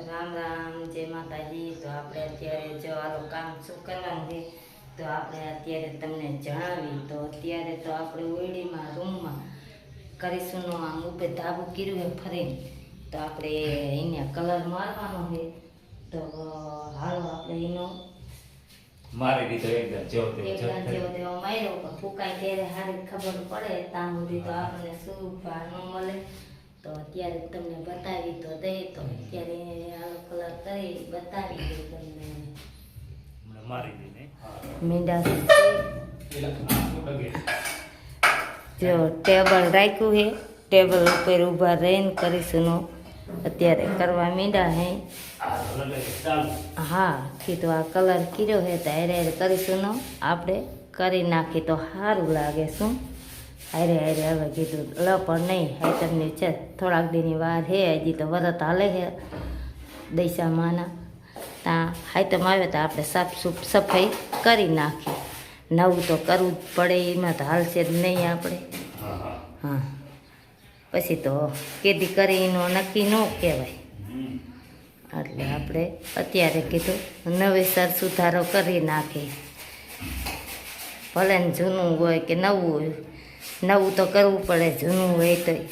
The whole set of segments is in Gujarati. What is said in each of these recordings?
રામ રામ, જય માતાજી। તો આપણે અત્યારે જો આનું કામ શું કરવાનું છે તો આપણે અત્યારે તમને જણાવી। તો અત્યારે તો આપણે ઓયડીમાં રૂમમાં કરીશું આમ ઉપર ધાબુ કર્યું છે ફરીને, તો આપણે એને કલર મારવાનો છે। તો હાલો આપણે એનો મારી દીધો એકદમ જેવો તેવો માર્યો, પણ ફૂકાય ત્યારે સારી ખબર પડે ત્યાં સુધી તો આપણને શું ભાર ન મળે। તો અત્યારે તમને બતાવી તો દે, તો અત્યારે આનો કલર કરી બતાવી દે તમને। મારી દીને મીંડા જો ટેબલ રાખ્યું છે, ટેબલ ઉપર ઊભા રહીને કરીશું અત્યારે કરવા મીંડા હે। હા કીધું આ કલર કર્યો છે તો હારે હારે કરીશું આપણે કરી નાખી તો સારું લાગે। શું હારે હારે હવે કીધું લ પણ નહીં હાઈતરની છે, થોડાક દીની વાર છે, હજી તો વરત હાલે છે દૈસામાના। ત્યાં હાઈતમ આવે તો આપણે સાફ સફાઈ કરી નાખીએ। નવું તો કરવું જ પડે, એમાં તો હાલશે જ નહીં આપણે। હા પછી તો કેદી કરીને નક્કી ન કહેવાય, એટલે આપણે અત્યારે કીધું નવેસર સુધારો કરી નાખીએ। ભલે ને જૂનું હોય કે નવું હોય, નવું તો કરવું પડે, જૂનું હોય તોય।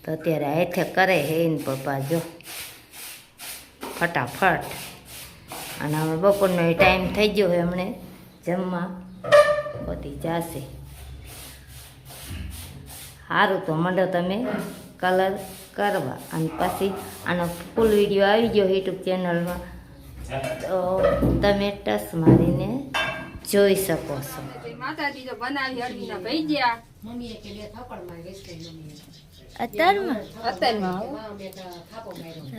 તો અત્યારે હાથે કરે હે ને પપ્પા જો ફટાફટ। અને હવે બપોરનો ટાઈમ થઈ ગયો હોય, હમણે જમવા બધી જશે। સારું તો મંડો તમે કલર કરવા, અને પછી આનો ફૂલ વિડીયો આવી ગયો યુટ્યુબ ચેનલમાં, તો તમે ટચ મારીને જોઈ શકો છો। માતાજી તો બનાવી અડવીના ભૈજ્યા મમ્મીએ કે બે થાપડ મારી વેસ્ટ અત્યારમાં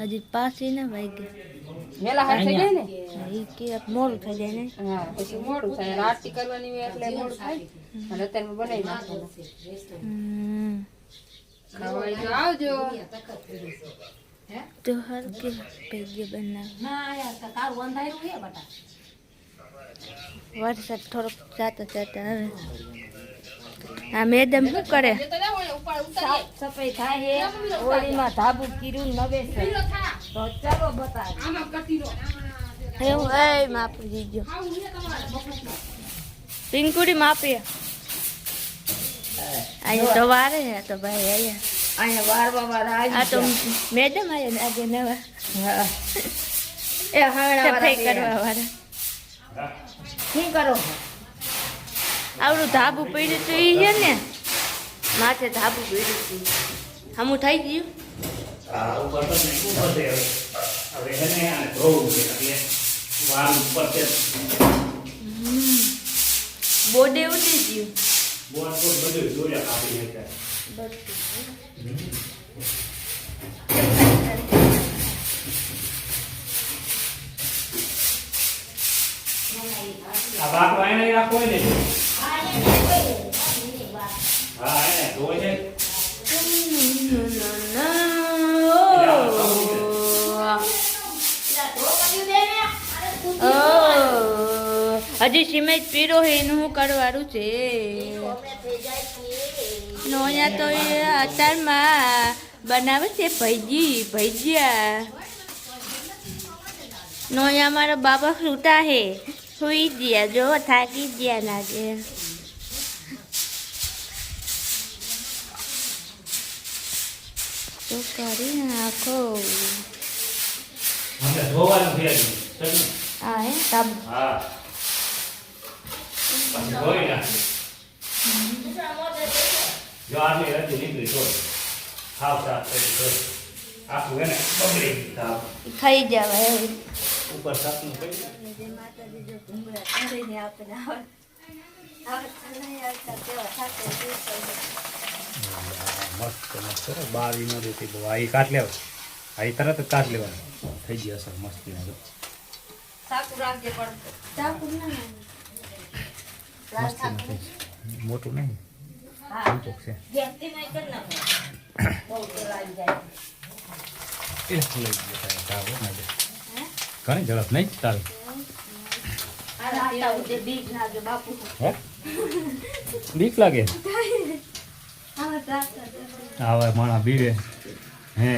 હજી પાછી ને ભાઈ મેલા હાથ થઈ જાય ને એ કે મોડું થઈ જાય ને હા પછી મોડું થાય, આરતી કરવાની હોય એટલે મોડું થાય, અને અત્યારમાં બનાવી નાખવાનું। ખાવા જો આવજો તો હર કે પેગે બનાવ ના યાર કારું અંધારું છે બટા, વરસાદ થોડોક જાતો જાતો હવે આ મેડમ શું કરે? સાફ સફાઈ થાય છે, ઓળીમાં ધાબુ કર્યું નવેસર, તો ચાલો બતાવ। એવું એ માપી દીજો પિંકુડી માપી અહીંયા તો વારે હે તો ભાઈ અહીંયા અહીંયા વારવા વાળા આ આવી તો ગયા। મેડમ આયા આજે નવા હા એ હાણા સફાઈ વાળા કરવા વાળા શું કરો? આવડું ધાબુ પડ્યું તો ઈ છે ને માથે ધાબુ પીડ્યું છે, હમું થઈ ગયું આ ઉપર તો નહીં ઉભો છે હવે એને આને ધોવું છે એટલે વાળ ઉપર છે બોડે ઉડી ગયું બોર બોર બધું જોયા કાપી નાખ્યા। આ બાકડો એને રાખવો હોય ને, હા એને ધોય છે હજી સિમેન્ટ પીરો હે એનું શું કરવાનું છે? નો અહીંયા તો એ અત્યારમાં બનાવે છે ભજીયા નો અહીંયા મારા બાબા સૂતા હે, સુઈ ગયા જો થાકી ગયા લાગે। તો કરી નાખો મને ધોવાનું છે હજી સગી। આ હે સાબ હા પછી ધોઈ નાખી જો આટલી રજી નીકળી તો સાફ સાફ કરી તો આખું એને બગડી ગયું થઈ જવા એવું ઉપર સાફનું કરી મસ્ત મસ્ત બારી ન દેતી બહુ આ કાટ લેવા, આ તરત જ કાટ લેવાનું થઈ ગઈ અસર મસ્તી ના સાકુ રાખજે પણ ચાકુ ના મસ્તી ના થઈ મોટું નહીં ઊંચું છે ગેસથી મેં કરી નાખો, બહુ તેલ આવી જાય। એ લઈ ગયો તારે ઘણી ઝડપ નહીં તારે આ રાતા ઉતે બીક લાગે બાપુ। હે બીક લાગે? આમાં આવા માણા બીવે હે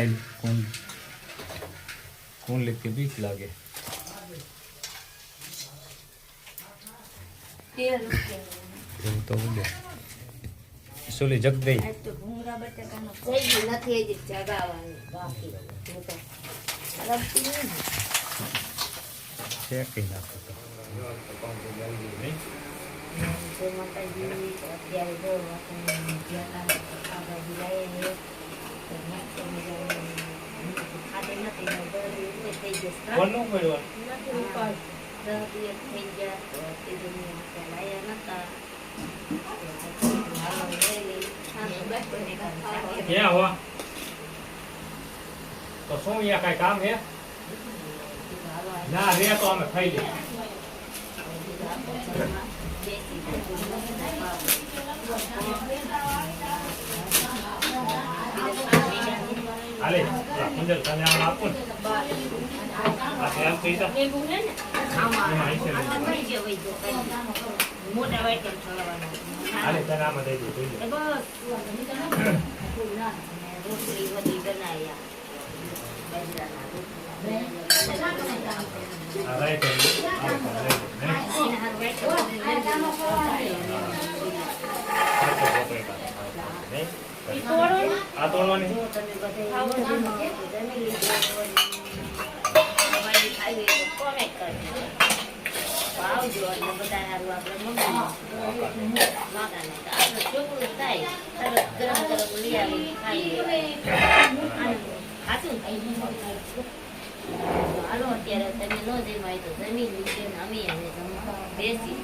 કોણ લેખથી બીક લાગે એવું તો બોલે સોલી જગ ગઈ નથી હજી જગાવવાની બાકી હું તો રમતી નહીં. શેકી નાખો તો જય માતાજી. તો અત્યારે જો આપણે જ્યાં આગળ જઈએ તો મસ્ત મજાનું ખાતે નથી ને દરદી ઉપર થઈ જશે. કોનું મળ્યું નથી ઉપર દરદી થઈ ગયા તો તે દુનિયા આપણે લાયા નતા. હાલો લઈ લઈ સાંજે બેઠોને ખાવા. ક્યાં હો તો શું અહીંયા કઈ કામ હે ના રે તો અમે ખાઈ લઈએ હાલે કુંજલ તને આમ આપું ને આ એમ કહી દો મોટા વાટકા છોડવાના. હાલે તને આમાં દઈ દઉં જોઈ લે રોટલી બધી બનાવ્યા બાજરાના આ રાઈટ આ તોડવાની આવજો એટલે બધા સારું આપણે છોકરું થાય ગરમ ગરમ લઈ આવી ખાઈ હાલો અત્યારે તમે ન જમાય તો જમી લીધે અમે બેસી